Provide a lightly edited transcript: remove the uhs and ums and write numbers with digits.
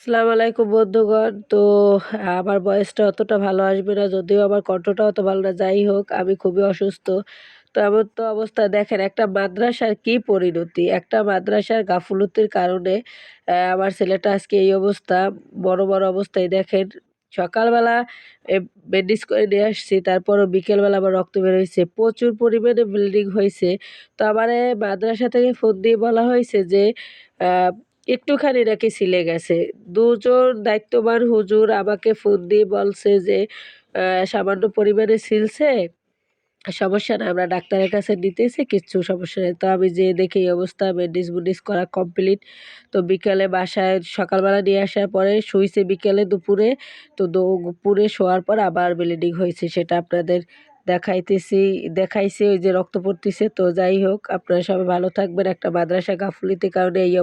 আসসালামু আলাইকুম বন্ধুগণ। আমার ভয়েসটা অতটা ভালো আসবে না, যদিও আমার কণ্ঠটা অত ভালো না। যাই হোক, আমি খুবই অসুস্থ। তো এমন তো অবস্থা দেখেন একটা মাদ্রাসার কি পরিণতি! একটা মাদ্রাসার গাফিলতির কারণে আমার ছেলেটা আজকে এই অবস্থা। বড় অবস্থায় দেখেন সকালবেলা এ ব্যান্ডেজ করে নিয়ে আসছি। তারপরও বিকেলবেলা আবার রক্ত বের হইছে। প্রচুর পরিমাণে ব্লিডিং হইছে। তো আমারে মাদ্রাসা থেকে ফোন দিয়ে বলা হয়েছে যে আ একটুখানি নাকি ছিলে গেছে। ২ জন দায়িত্ববান হুজুর আমাকে ফোন দিয়ে বলছে যে, সামান্য পরিমাণে ছিলছে, সমস্যা নাই আমরা ডাক্তারের কাছে নিতেছি, কিচ্ছু সমস্যা নাই। তো আমি যেয়ে দেখি এই অবস্থা, ব্যান্ডেজ-বুন্ডেজ করা কমপ্লিট। তো বিকালে বাসায় সকালবেলা নিয়ে আসার পরে শুইছে বিকেলে, দুপুরে। তো দুপুরে শোয়ার পর আবার ব্লিডিং হয়েছে। সেটা আপনাদের দেখাইতেছি দেখাইছি, ওই যে রক্ত পড়তিছে। তো যাই হোক, আপনারা সবাই ভালো থাকবেন। একটা মাদ্রাসা গাফিলতির কারণে এই